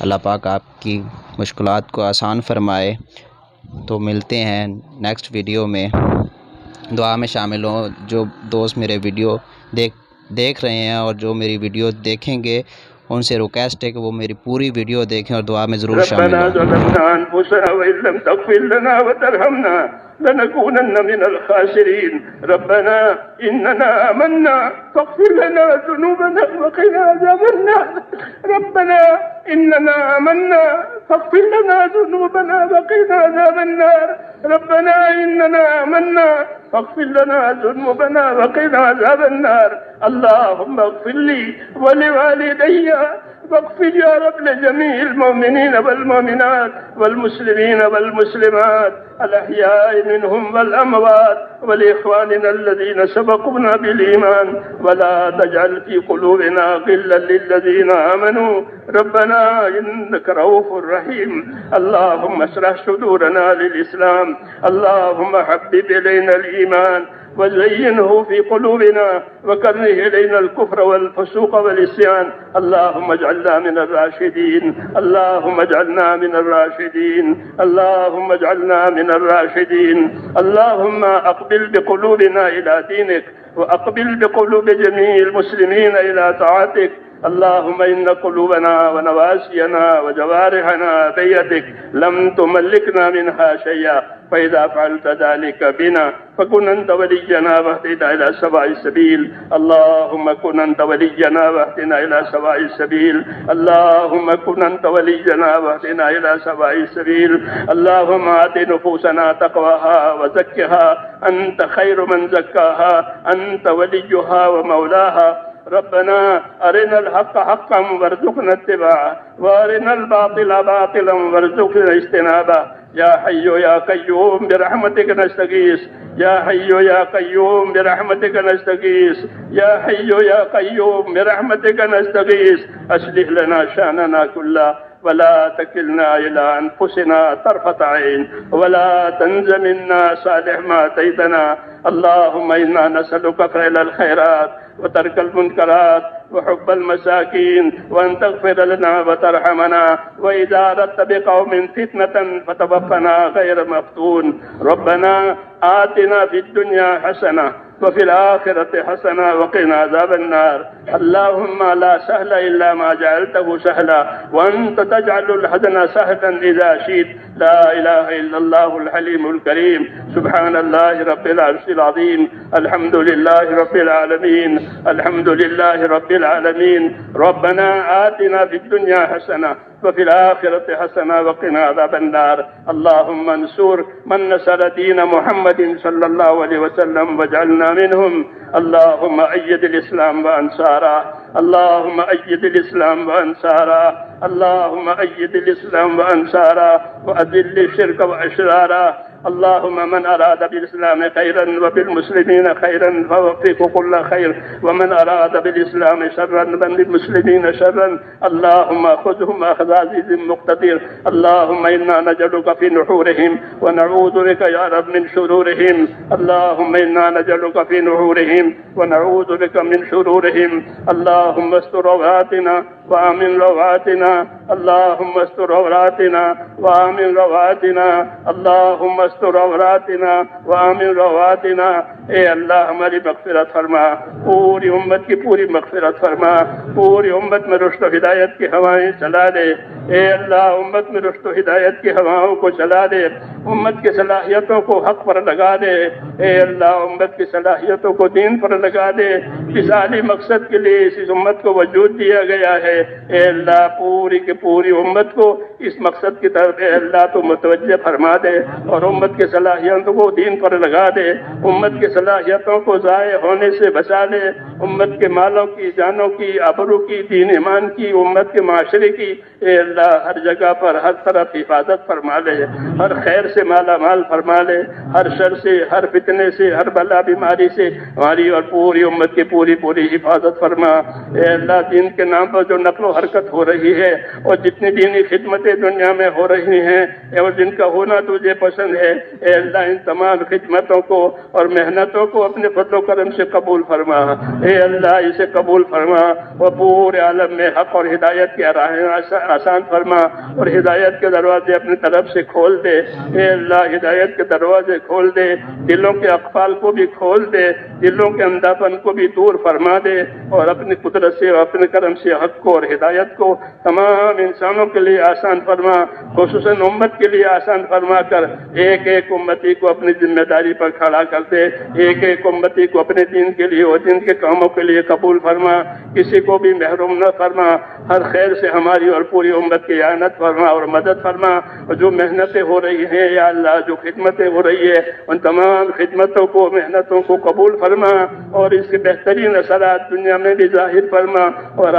اللہ پاک آپ کی مشکلات کو آسان فرمائے۔ تو ملتے ہیں نیکسٹ ویڈیو میں، دعا میں شامل ہوں۔ جو دوست میرے ویڈیو دیکھ رہے ہیں اور جو میری ویڈیو دیکھیں گے ان سے ریکویسٹ ہے کہ وہ میری پوری ویڈیو دیکھیں اور دعا میں ضرور شامل ربنا ہوں۔ ظلمنا أنفسنا وإن لم تغفر لنا وترحمنا لنكونن من الخاسرين. ربنا إننا آمنا فاغفر لنا ذنوبنا وقنا عذاب النار. ربنا إننا آمنا فاغفر لنا ذنوبنا وقنا عذاب النار. ربنا إننا آمنا فاغفر لنا ذنوبنا وقنا عذاب النار. اللهم اغفر لي ولوالدي واغفر يا رب لجميع المؤمنين والمؤمنات والمسلمين والمسلمات الأحياء منهم والأموات ولإخواننا الذين سبقونا بالإيمان ولا تجعل في قلوبنا غلا للذين آمنوا. ربنا إنك رؤوف رحيم. اللهم اشرح صدورنا للإسلام. اللهم حبب إلينا الإيمان وزينه في قلوبنا وكره إلينا الكفر والفسوق والعصيان. اللهم اجعلنا من الراشدين. اللهم اجعلنا من الراشدين. اللهم اجعلنا من الراشدين. اللهم أقبل بقلوبنا إلى دينك وأقبل بقلوب جميع المسلمين إلى طاعتك. اللهم إن قلوبنا ونواسينا وجوارحنا بيدك لم تملكنا منها شيئا، فإذا فعلت ذلك بنا فكن أنت ولينا واهدنا إلى سواء السبيل. اللهم كن أنت ولينا واهدنا إلى سواء السبيل. اللهم كن أنت ولينا واهدنا إلى سواء السبيل. اللهم آت نفوسنا تقواها وزكها أنت خير من زكاها، أنت وليها ومولاها. ربنا أرنا الحق حقا وارزقنا اتباعه وأرنا الباطل باطلا وارزقنا اجتنابه. يا حي يا قيوم برحمتك نستغيث. يا حي يا قيوم برحمتك نستغيث. يا حي يا قيوم برحمتك نستغيث. أصلح لنا شأننا كله ولا تكلنا إلى أنفسنا طرفة عين ولا تنز منا صالح ما أتيتنا. اللهم إنا نسألك فعل الخيرات وترك المنكرات وحب المساكين وأن تغفر لنا وترحمنا، وإذا أردت بقوم فتنة فتوفنا غير مفتون. ربنا آتنا في الدنيا حسنة وفي الآخرة حسنة وقنا عذاب النار. اللهم لا سهل إلا ما جعلته سهلا وأنت تجعل الحزن سهلا إذا شئت. لا إله إلا الله الحليم الكريم. سبحان الله رب العرش العظيم. الحمد لله رب العالمين. الحمد لله رب العالمين. ربنا آتنا في الدنيا حسنة وفي الآخرة حسنة وقنا عذاب النار. اللهم انصر من نصر دين محمد صلى الله عليه وسلم واجعلنا منهم. اللهم أيد الإسلام وأنصاره. اللهم أيد الإسلام وأنصاره. اللهم أيد الإسلام وأنصاره وأذل الشرك وأشراره. اللهم من أراد بالإسلام خيرا وبالمسلمين خيرا فوفقه كل خير، ومن أراد بالإسلام شرا وبالمسلمين شرا اللهم خذهم أخذ عزيز مقتدر. اللهم إنا نجعلك في نحورهم ونعوذ بك يا رب من شرورهم. اللهم إنا نجعلك في نحورهم ونعوذ بك من شرورهم. اللهم استر عوراتنا وآمن رواتنا. اللهم استر عوراتنا وآمن رواتنا. اللهم استر عوراتنا وآمن رواتنا. اے اللہ ہماری مغفرت فرما، پوری امت کی پوری مغفرت فرما، پوری امت میں رشد و ہدایت کی ہوائیں چلا دے. اے اللہ امت میں رشد و ہدایت کی ہواؤں کو چلا دے، امت کی صلاحیتوں کو حق پر لگا دے. اے اللہ امت کی صلاحیتوں کو دین پر لگا دے. اس عالی مقصد کے لیے اس امت کو وجود دیا گیا ہے. اے اللہ پوری کی پوری امت کو اس مقصد کی طرف اے اللہ تو متوجہ فرما دے اور امت کی صلاحیتوں کو دین پر لگا دے. امت کی صلاحیتوں کو ضائع ہونے سے بچا لے. امت کے مالوں کی، جانوں کی، آبرو کی، دین ایمان کی، امت کے معاشرے کی اے اللہ ہر جگہ پر ہر طرف حفاظت فرما لے. ہر خیر سے مالا مال فرما لے، ہر شر سے، ہر فتنے سے، ہر بلا بیماری سے ہماری اور پوری امت کی پوری حفاظت فرما. اے اللہ دین کے نام پر جو نقل و حرکت ہو رہی ہے اور جتنی دینی خدمتیں خدمتیں دنیا میں ہو رہی ہیں اور جن کا ہونا تجھے پسند ہے، اے اللہ ان تمام خدمتوں کو اور محنتوں کو اپنے فضل و کرم سے قبول فرما۔ اے اللہ اسے قبول فرما اور پورے عالم میں حق اور ہدایت کی راہیں آسان فرما اور ہدایت کے دروازے اپنی طرف سے کھول دے۔ اے اللہ ہدایت کے دروازے کھول دے، دلوں کے اقفال کو بھی کھول دے، دلوں کے اندھاپن کو بھی دور فرما دے اور اپنی قدرت سے اور اپنے کرم سے حق کو اور ہدایت کو تمام انسانوں کے لیے آسان فرما، خصوصاً امت کے لیے آسان فرما کر ایک ایک امتی کو اپنی ذمہ داری پر کھڑا کر دے، ایک ایک امتی کو اپنے دین کے لیے اور دین کے کاموں کے لیے قبول فرما، کسی کو بھی محروم نہ فرما، ہر خیر سے ہماری اور پوری امت کی اعانت فرما اور مدد فرما، اور جو محنتیں ہو رہی ہیں یا اللہ جو خدمتیں ہو رہی ہے ان تمام خدمتوں کو محنتوں کو قبول فرما اور اس کے بہترین اثرات دنیا میں بھی ظاہر فرما اور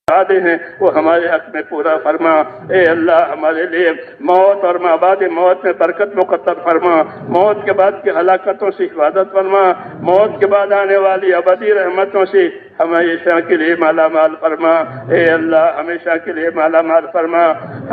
وعدے ہیں وہ ہمارے حق میں پورا فرما۔ اے اللہ ہمارے لیے موت اور بعد موت میں برکت مقدر فرما، موت کے بعد کی ہلاکتوں سے حفاظت فرما، موت کے بعد آنے والی ابدی رحمتوں سے ہمیشہ کے لیے مالا مال فرما۔ اے اللہ ہمیشہ کے لیے مالا مال فرما،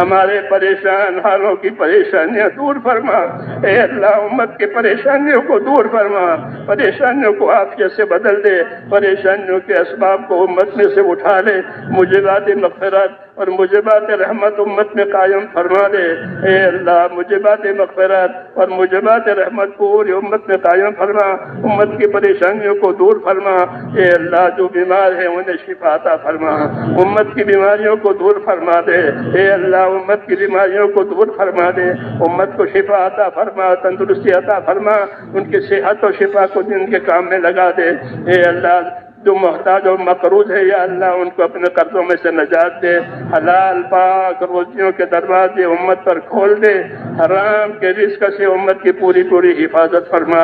ہمارے پریشان حالوں کی پریشانیاں دور فرما۔ اے اللہ امت کی پریشانیوں کو دور فرما، پریشانیوں کو عافیت سے بدل دے، پریشانیوں کے اسباب کو امت میں سے اٹھا لے، موجبات مغفرت اور موجبات رحمت امت میں قائم فرما دے۔ اے اللہ موجبات مغفرت اور موجبات رحمت پوری امت میں قائم فرما، امت کی پریشانیوں کو دور فرما۔ اے اللہ جو بیمار ہے انہیں شفا عطا فرما، امت کی بیماریوں کو دور فرما دے۔ اے اللہ امت کی بیماریوں کو دور فرما دے، امت کو شفا عطا فرما، تندرستی عطا فرما، ان کی صحت اور شفا کو دین کے کام میں لگا دے۔ اے اللہ جو محتاج اور مقروض ہے یا اللہ ان کو اپنے قرضوں میں سے نجات دے، حلال پاک روزیوں کے دروازے امت پر کھول دے، حرام کے رزق سے امت کی پوری پوری حفاظت فرما۔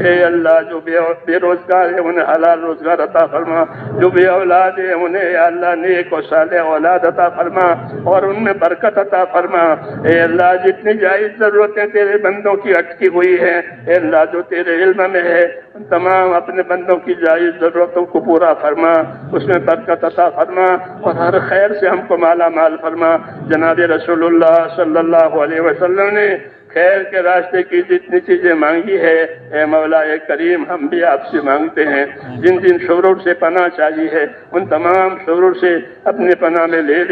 اے اللہ جو بے روزگار ہے انہیں حلال روزگار عطا فرما، جو بے اولاد ہے انہیں یا اللہ نیک و صالح اولاد عطا فرما اور ان میں برکت عطا فرما۔ اے اللہ جتنی جائز ضرورتیں تیرے بندوں کی اٹکی ہوئی ہیں اے اللہ جو تیرے علم میں ہے ان تمام اپنے بندوں کی جائز ضرورتوں کو پورا فرما، اس میں برکت عطا فرما اور ہر خیر سے ہم کو مالا مال فرما۔ جناب رسول اللہ صلی اللہ علیہ وسلم نے خیر کے راستے کی جتنی چیزیں مانگی ہے اے مولا کریم ہم بھی آپ سے مانگتے ہیں، جن جن شرور سے پناہ چاہیے ہے ان تمام شرور سے اپنے پناہ میں لے